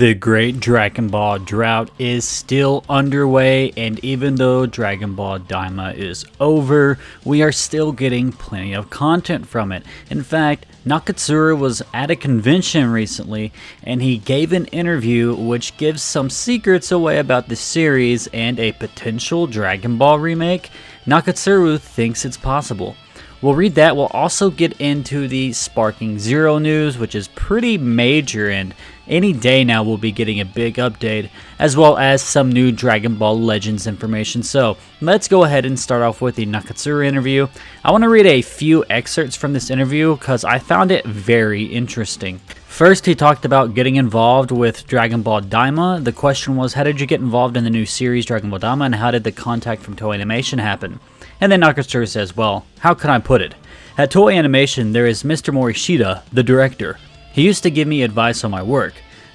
The Great Dragon Ball drought is still underway, and even though Dragon Ball Daima is over, we are still getting plenty of content from it. In fact, Nakatsuru was at a convention recently, and he gave an interview which gives some secrets away about the series and a potential Dragon Ball remake. Nakatsuru thinks it's possible. We'll read that. We'll also get into the Sparking Zero news, which is pretty major, and any day now we'll be getting a big update, as well as some new Dragon Ball Legends information. So let's go ahead and start off with the Nakatsuru interview. I want to read a few excerpts from this interview because I found it very interesting. First, he talked about getting involved with Dragon Ball Daima. The question was, how did you get involved in the new series Dragon Ball Daima, and how did the contact from Toei Animation happen? And then Nakatsuru says, well, how can I put it? At Toei Animation, there is Mr. Morishida, the director. He used to give me advice on my work.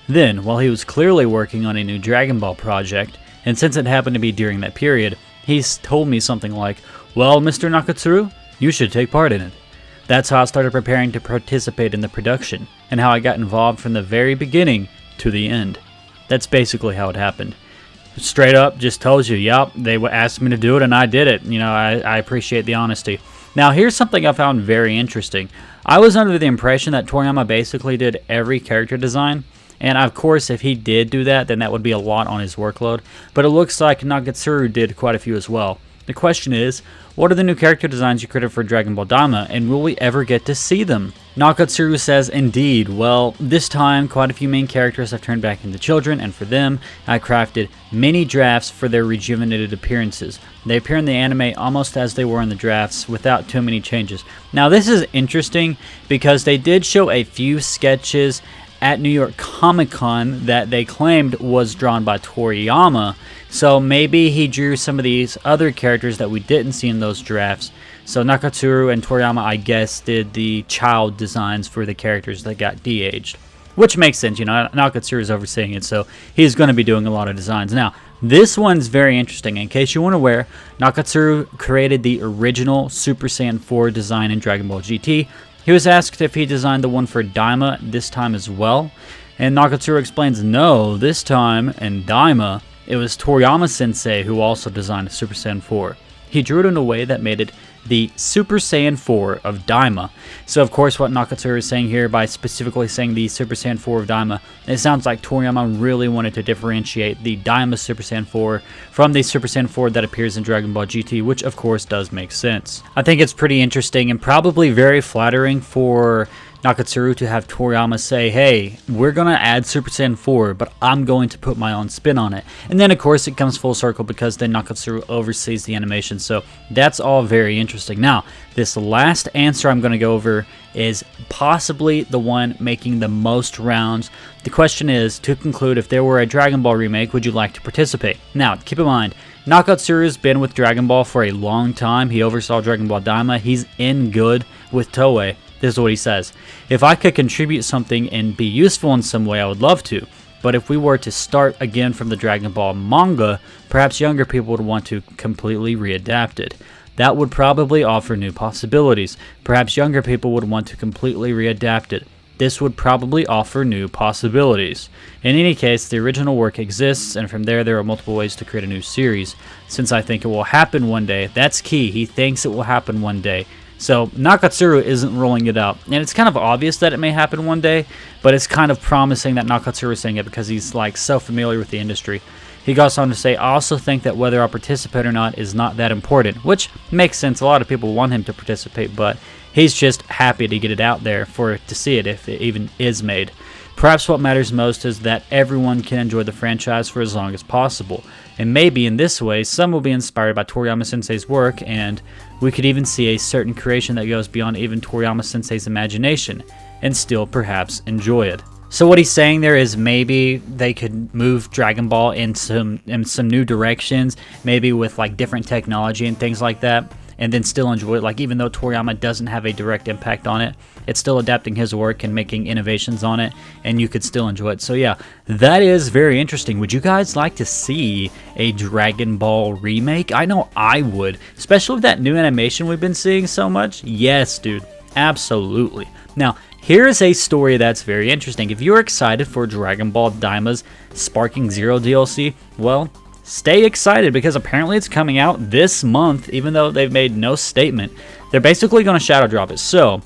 Then, while he was clearly working on a new Dragon Ball project, and since it happened to be during that period, he told me something like, well, Mr. Nakatsuru, you should take part in it. That's how I started preparing to participate in the production, and how I got involved from the very beginning to the end. That's basically how it happened. Straight up, just told you, yep, they asked me to do it and I did it. You know, I appreciate the honesty. Now, here's something I found very interesting. I was under the impression that Toriyama basically did every character design. And of course, if he did do that, then that would be a lot on his workload. But it looks like Nakatsuru did quite a few as well. The question is, what are the new character designs you created for Dragon Ball Daima, and will we ever get to see them? Nakatsuru says, indeed, well, this time quite a few main characters have turned back into children, and for them, I crafted many drafts for their rejuvenated appearances. They appear in the anime almost as they were in the drafts, without too many changes. Now this is interesting, because they did show a few sketches at New York Comic Con that they claimed was drawn by Toriyama. So maybe he drew some of these other characters that we didn't see in those drafts. So Nakatsuru and Toriyama, I guess, did the child designs for the characters that got de-aged. Which makes sense, you know, Nakatsuru is overseeing it, so he's going to be doing a lot of designs. Now, this one's very interesting. In case you weren't aware, Nakatsuru created the original Super Saiyan 4 design in Dragon Ball GT. He was asked if he designed the one for Daima this time as well, and Nakatsuru explains no, this time in Daima, it was Toriyama Sensei who also designed Super Saiyan 4. He drew it in a way that made it the Super Saiyan 4 of Daima. So of course what Nakatsuru is saying here by specifically saying the Super Saiyan 4 of Daima, it sounds like Toriyama really wanted to differentiate the Daima Super Saiyan 4 from the Super Saiyan 4 that appears in Dragon Ball GT, which of course does make sense. I think it's pretty interesting and probably very flattering for Nakatsuru to have Toriyama say, hey, we're going to add Super Saiyan 4, but I'm going to put my own spin on it. And then, of course, it comes full circle because then Nakatsuru oversees the animation. So that's all very interesting. Now, this last answer I'm going to go over is possibly the one making the most rounds. The question is, to conclude, if there were a Dragon Ball remake, would you like to participate? Now, keep in mind, Nakatsuru's been with Dragon Ball for a long time. He oversaw Dragon Ball Daima. He's in good with Toei. This is what he says. If I could contribute something and be useful in some way, I would love to. But if we were to start again from the Dragon Ball manga, perhaps younger people would want to completely readapt it. That would probably offer new possibilities. Perhaps younger people would want to completely readapt it. This would probably offer new possibilities. In any case, the original work exists, and from there are multiple ways to create a new series. Since I think it will happen one day, that's key. He thinks it will happen one day. So Nakatsuru isn't ruling it out, and it's kind of obvious that it may happen one day, but it's kind of promising that Nakatsuru is saying it because he's like so familiar with the industry. He goes on to say, I also think that whether I participate or not is not that important, which makes sense. A lot of people want him to participate, but he's just happy to get it out there for it to see it if it even is made. Perhaps what matters most is that everyone can enjoy the franchise for as long as possible. And maybe in this way, some will be inspired by Toriyama Sensei's work, and we could even see a certain creation that goes beyond even Toriyama Sensei's imagination, and still perhaps enjoy it. So what he's saying there is maybe they could move Dragon Ball in some new directions, maybe with like different technology and things like that, and then still enjoy it. Like, even though Toriyama doesn't have a direct impact on it, it's still adapting his work and making innovations on it, and you could still enjoy it. So yeah, that is very interesting. Would you guys like to see a Dragon Ball remake? I know I would, especially with that new animation we've been seeing so much. Yes, dude, absolutely. Now, Here's a story that's very interesting. If you're excited for Dragon Ball Daima's Sparking Zero DLC, well, stay excited because apparently it's coming out this month, even though they've made no statement. They're basically going to shadow drop it. So,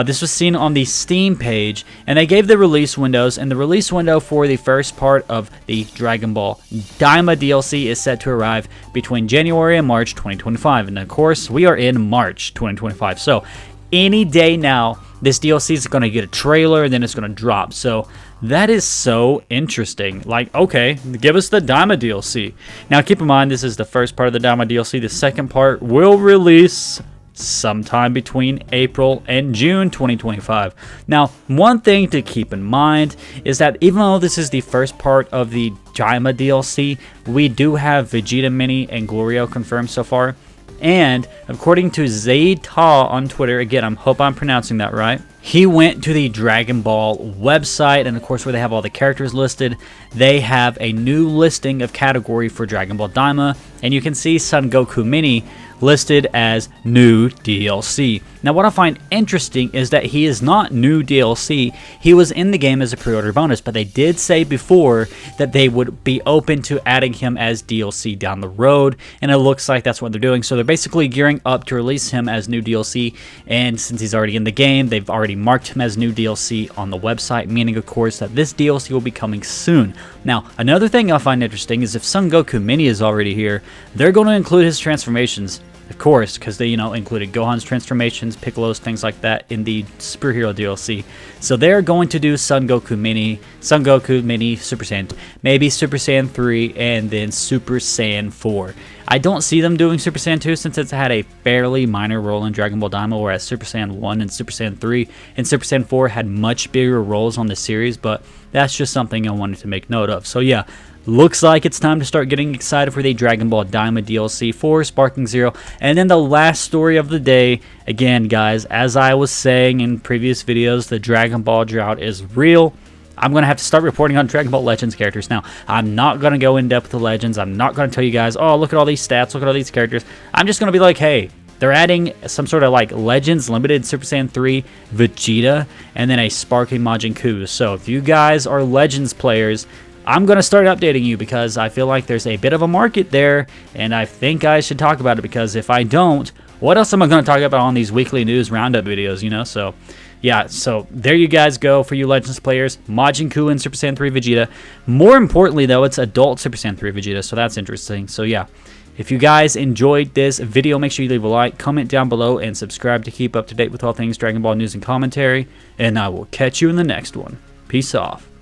this was seen on the Steam page, and they gave the release windows, and the release window for the first part of the Dragon Ball Daima DLC is set to arrive between January and March 2025. And of course, we are in March 2025. So, any day now, this DLC is going to get a trailer, and then it's going to drop. So, that is so interesting. Like, okay, give us the Daima DLC. Now, keep in mind, this is the first part of the Daima DLC. The second part will release sometime between April and June 2025. Now, one thing to keep in mind is that even though this is the first part of the Daima DLC, we do have Vegeta Mini and Glorio confirmed so far. And according to Zayta on Twitter, again, I hope I'm pronouncing that right, he went to the Dragon Ball website, and of course where they have all the characters listed, they have a new listing of category for Dragon Ball Daima, and you can see Son Goku Mini listed as new DLC. Now, what I find interesting is that he is not new DLC. He was in the game as a pre-order bonus, but they did say before that they would be open to adding him as DLC down the road, and it looks like that's what they're doing. So they're basically gearing up to release him as new DLC, and since he's already in the game, they've already marked him as new DLC on the website, meaning, of course, that this DLC will be coming soon. Now, another thing I find interesting is if Son Goku Mini is already here, they're going to include his transformations. Of course, because they, included Gohan's transformations, Piccolo's, things like that in the Superhero DLC. So they're going to do Son Goku Mini, Super Saiyan, maybe Super Saiyan 3, and then Super Saiyan 4. I don't see them doing Super Saiyan 2 since it's had a fairly minor role in Dragon Ball Daima, whereas Super Saiyan 1 and Super Saiyan 3 and Super Saiyan 4 had much bigger roles on the series, but that's just something I wanted to make note of. So yeah, looks like it's time to start getting excited for the Dragon Ball Daima DLC for Sparking Zero. And then the last story of the day, again guys, as I was saying in previous videos, the Dragon Ball drought is real. I'm going to have to start reporting on Dragon Ball Legends characters. Now, I'm not going to go in depth with the Legends. I'm not going to tell you guys, oh, look at all these stats, look at all these characters. I'm just going to be like, hey, they're adding some sort of like Legends Limited Super Saiyan 3 Vegeta and then a Sparking Majin Buu. So if you guys are Legends players, I'm going to start updating you because I feel like there's a bit of a market there, and I think I should talk about it because if I don't, what else am I going to talk about on these weekly news roundup videos, So, yeah, so there you guys go for you Legends players. Majin Buu and Super Saiyan 3 Vegeta. More importantly, though, it's adult Super Saiyan 3 Vegeta, so that's interesting. So, yeah, if you guys enjoyed this video, make sure you leave a like, comment down below, and subscribe to keep up to date with all things Dragon Ball news and commentary, and I will catch you in the next one. Peace off.